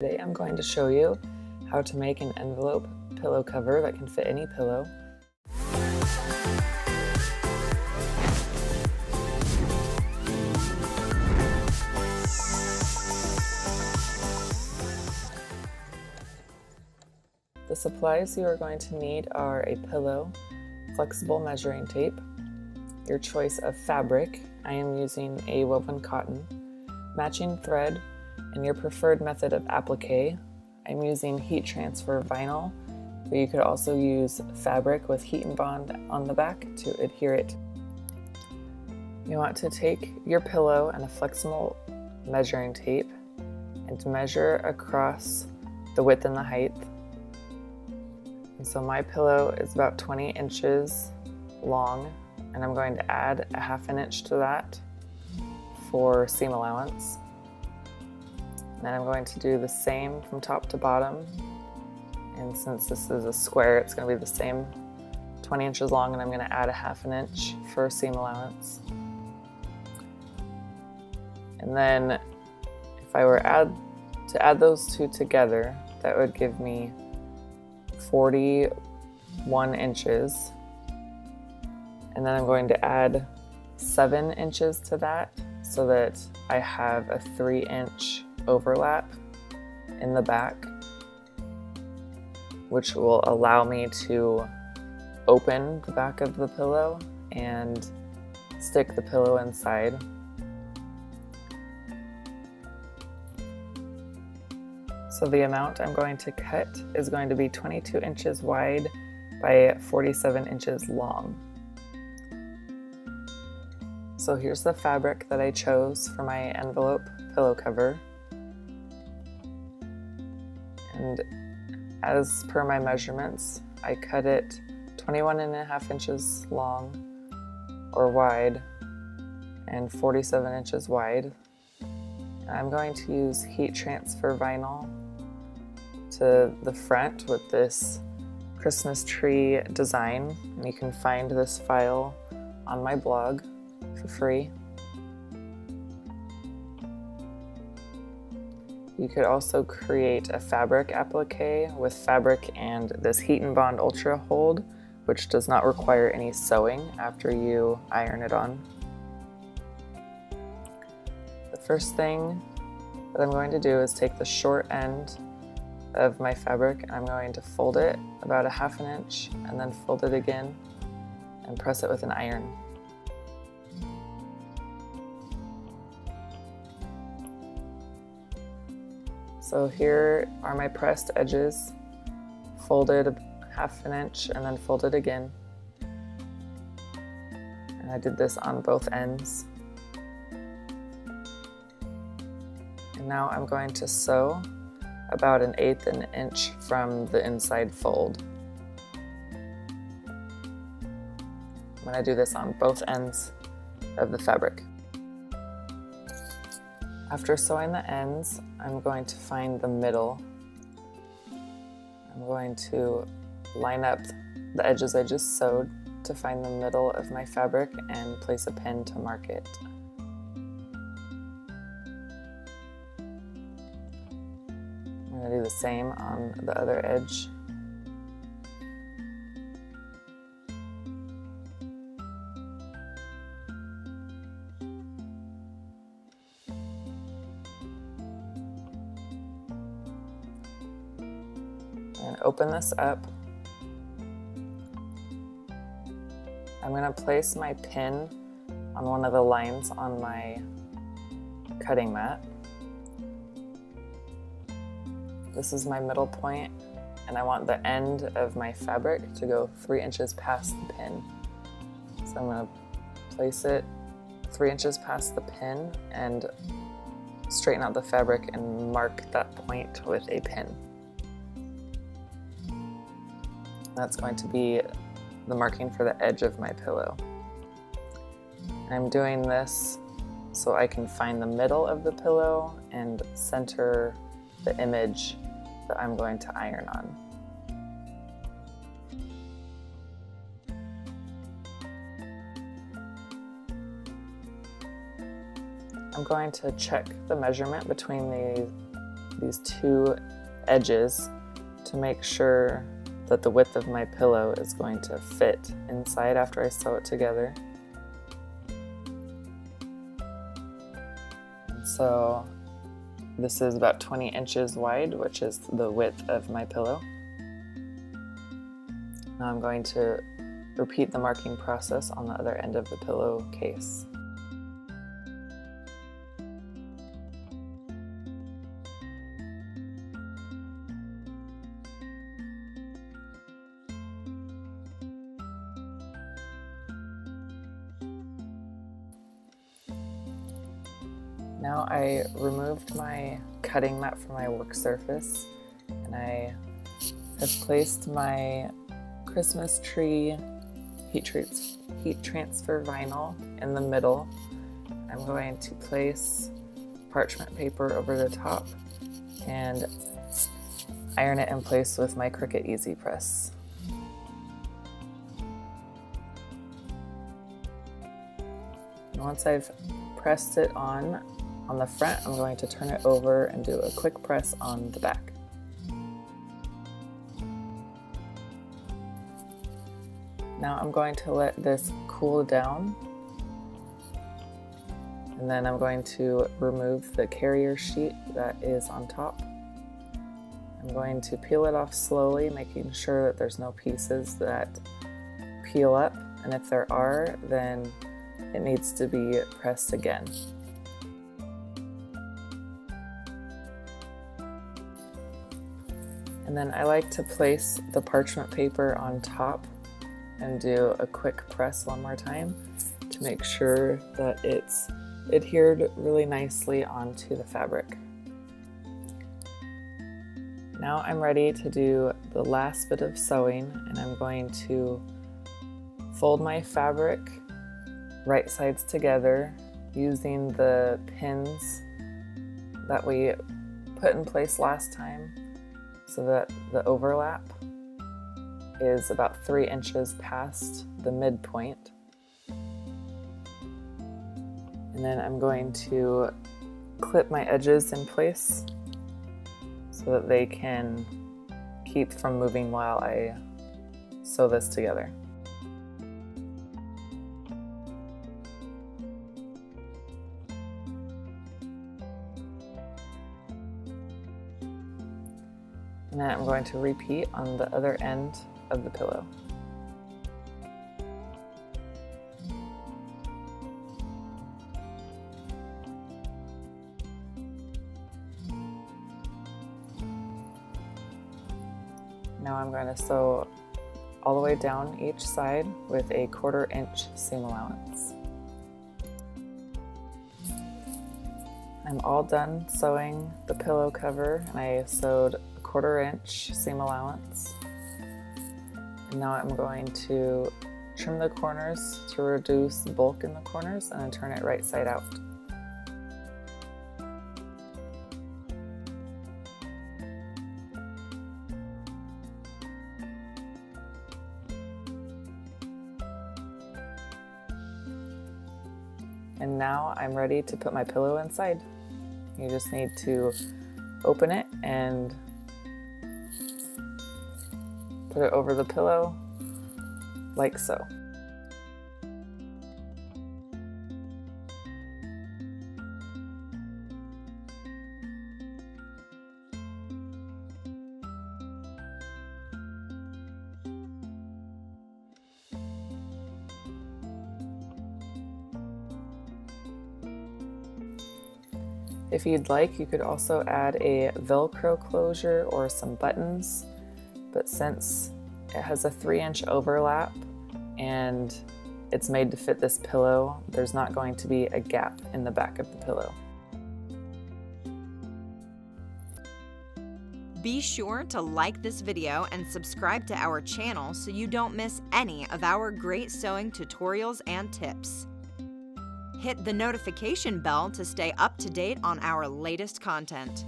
Today I'm going to show you how to make an envelope pillow cover that can fit any pillow. The supplies you are going to need are a pillow, flexible measuring tape, your choice of fabric. I am using a woven cotton, matching thread, and your preferred method of applique. I'm using heat transfer vinyl, but you could also use fabric with heat and bond on the back to adhere it. You want to take your pillow and a flexible measuring tape and measure across the width and the height. And so my pillow is about 20 inches long, and I'm going to add a ½ inch to that for seam allowance. And then I'm going to do the same from top to bottom. And since this is a square, it's going to be the same 20 inches long, and I'm going to add a ½ inch for seam allowance. And then if I were to add those two together, that would give me 41 inches. And then I'm going to add 7 inches to that so that I have a 3-inch overlap in the back, which will allow me to open the back of the pillow and stick the pillow inside. So the amount I'm going to cut is going to be 22 inches wide by 47 inches long. So here's the fabric that I chose for my envelope pillow cover. And as per my measurements, I cut it 21.5 inches long or wide and 47 inches wide. And I'm going to use heat transfer vinyl to the front with this Christmas tree design. And you can find this file on my blog for free. You could also create a fabric applique with fabric and this Heat and Bond Ultra Hold, which does not require any sewing after you iron it on. The first thing that I'm going to do is take the short end of my fabric and I'm going to fold it about a ½ inch and then fold it again and press it with an iron. So here are my pressed edges, folded ½ inch and then folded again. And I did this on both ends. And now I'm going to sew about 1/8 of an inch from the inside fold. I'm going to do this on both ends of the fabric. After sewing the ends, I'm going to find the middle. I'm going to line up the edges I just sewed to find the middle of my fabric and place a pin to mark it. I'm going to do the same on the other edge. And open this up. I'm going to place my pin on one of the lines on my cutting mat. This is my middle point, and I want the end of my fabric to go 3 inches past the pin. So I'm going to place it 3 inches past the pin and straighten out the fabric and mark that point with a pin. That's going to be the marking for the edge of my pillow. And I'm doing this so I can find the middle of the pillow and center the image that I'm going to iron on. I'm going to check the measurement between these two edges to make sure that the width of my pillow is going to fit inside after I sew it together. And so this is about 20 inches wide, which is the width of my pillow. Now I'm going to repeat the marking process on the other end of the pillowcase. Now I removed my cutting mat from my work surface, and I have placed my Christmas tree heat transfer vinyl in the middle. I'm going to place parchment paper over the top and iron it in place with my Cricut Easy Press. And once I've pressed it on the front, I'm going to turn it over and do a quick press on the back. Now I'm going to let this cool down, and then I'm going to remove the carrier sheet that is on top. I'm going to peel it off slowly, making sure that there's no pieces that peel up, and if there are, then it needs to be pressed again. And then I like to place the parchment paper on top and do a quick press one more time to make sure that it's adhered really nicely onto the fabric. Now I'm ready to do the last bit of sewing, and I'm going to fold my fabric right sides together using the pins that we put in place last time, so that the overlap is about 3 inches past the midpoint. And then I'm going to clip my edges in place so that they can keep from moving while I sew this together. And then I'm going to repeat on the other end of the pillow. Now I'm going to sew all the way down each side with a 1/4 inch seam allowance. I'm all done sewing the pillow cover, and I sewed a 1/4 inch seam allowance. And now I'm going to trim the corners to reduce the bulk in the corners, and then turn it right side out. And now I'm ready to put my pillow inside. You just need to open it and put it over the pillow like so. If you'd like, you could also add a Velcro closure or some buttons, but since it has a 3-inch overlap and it's made to fit this pillow, there's not going to be a gap in the back of the pillow. Be sure to like this video and subscribe to our channel so you don't miss any of our great sewing tutorials and tips. Hit the notification bell to stay up to date on our latest content.